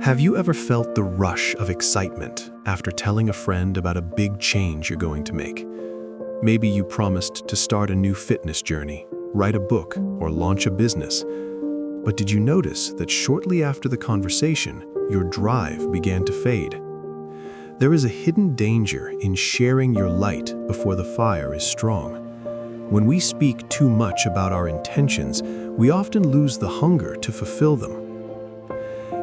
Have you ever felt the rush of excitement after telling a friend about a big change you're going to make? Maybe you promised to start a new fitness journey, write a book, or launch a business. But did you notice that shortly after the conversation, your drive began to fade? There is a hidden danger in sharing your light before the fire is strong. When we speak too much about our intentions, we often lose the hunger to fulfill them.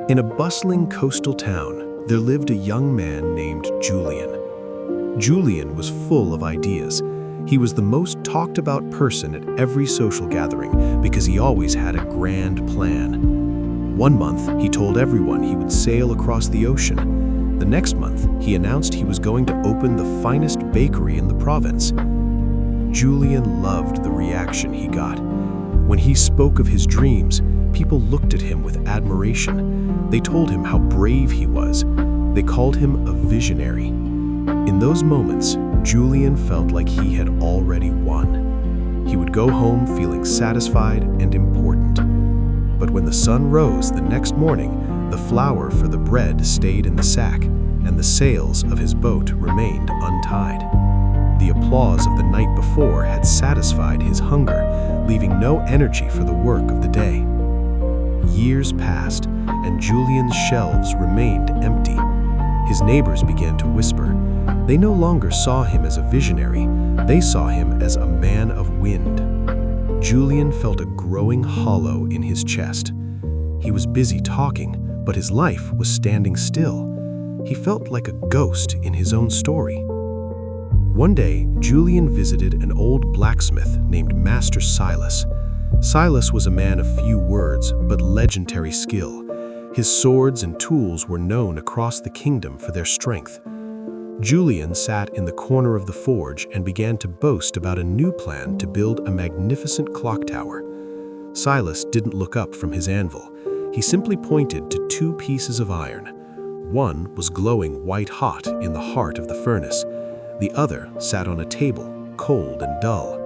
In a bustling coastal town, there lived a young man named Julian. Julian was full of ideas. He was the most talked about person at every social gathering because he always had a grand plan. One month, he told everyone he would sail across the ocean. The next month, he announced he was going to open the finest bakery in the province. Julian loved the reaction he got. When he spoke of his dreams, people looked at him with admiration. They told him how brave he was. They called him a visionary. In those moments, Julian felt like he had already won. He would go home feeling satisfied and important. But when the sun rose the next morning, the flour for the bread stayed in the sack, and the sails of his boat remained untied. The applause of the night before had satisfied his hunger, leaving no energy for the work of the day. Years passed, and Julian's shelves remained empty. His neighbors began to whisper. They no longer saw him as a visionary, they saw him as a man of wind. Julian felt a growing hollow in his chest. He was busy talking, but his life was standing still. He felt like a ghost in his own story. One day, Julian visited an old blacksmith named Master Silas. Silas was a man of few words, but legendary skill. His swords and tools were known across the kingdom for their strength. Julian sat in the corner of the forge and began to boast about a new plan to build a magnificent clock tower. Silas didn't look up from his anvil. He simply pointed to two pieces of iron. One was glowing white-hot in the heart of the furnace. The other sat on a table, cold and dull.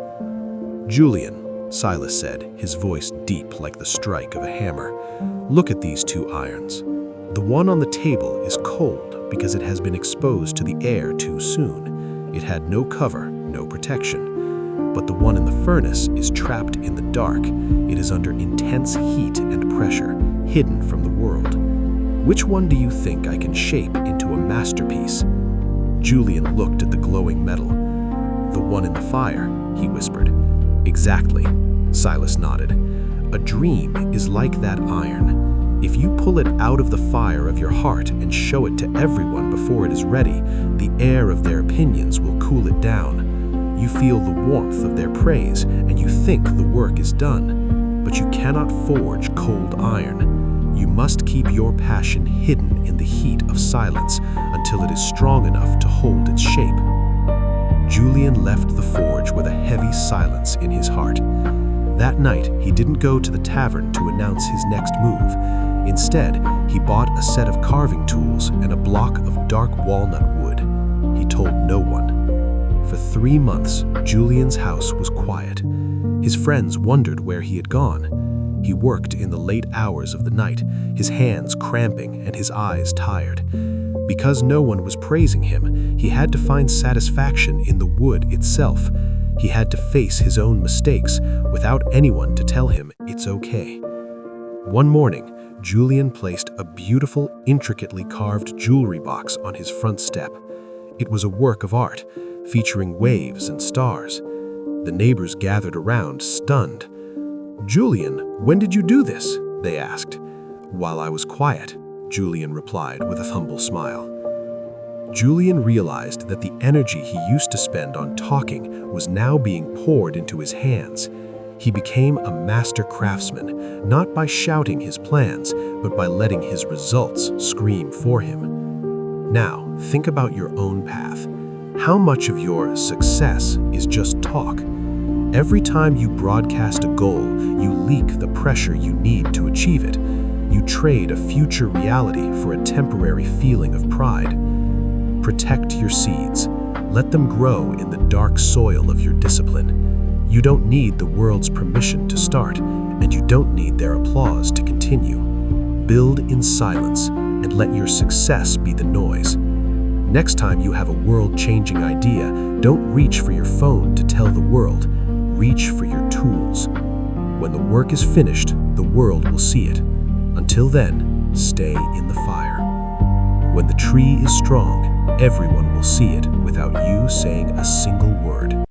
"Julian," Silas said, his voice deep like the strike of a hammer, "look at these two irons. The one on the table is cold because it has been exposed to the air too soon. It had no cover, no protection. But the one in the furnace is trapped in the dark. It is under intense heat and pressure, hidden from the world. Which one do you think I can shape into a masterpiece?" Julian looked at the glowing metal. "The one in the fire," he whispered. "Exactly," Silas nodded. "A dream is like that iron. If you pull it out of the fire of your heart and show it to everyone before it is ready, the air of their opinions will cool it down. You feel the warmth of their praise, and you think the work is done. But you cannot forge cold iron. You must keep your passion hidden in the heat of silence until it is strong enough to hold its shape." Julian left the forge with a heavy silence in his heart. That night, he didn't go to the tavern to announce his next move. Instead, he bought a set of carving tools and a block of dark walnut wood. He told no one. For 3 months, Julian's house was quiet. His friends wondered where he had gone. He worked in the late hours of the night, his hands cramping and his eyes tired. Because no one was praising him, he had to find satisfaction in the wood itself. He had to face his own mistakes without anyone to tell him it's okay. One morning, Julian placed a beautiful, intricately carved jewelry box on his front step. It was a work of art, featuring waves and stars. The neighbors gathered around, stunned. "Julian, when did you do this?" they asked. "While I was quiet," Julian replied with a humble smile. Julian realized that the energy he used to spend on talking was now being poured into his hands. He became a master craftsman, not by shouting his plans, but by letting his results scream for him. Now, think about your own path. How much of your success is just talk? Every time you broadcast a goal, you leak the pressure you need to achieve it. You trade a future reality for a temporary feeling of pride. Protect your seeds. Let them grow in the dark soil of your discipline. You don't need the world's permission to start, and you don't need their applause to continue. Build in silence and let your success be the noise. Next time you have a world-changing idea, don't reach for your phone to tell the world. Reach for your tools. When the work is finished, the world will see it. Until then, stay in the fire. When the tree is strong, everyone will see it without you saying a single word.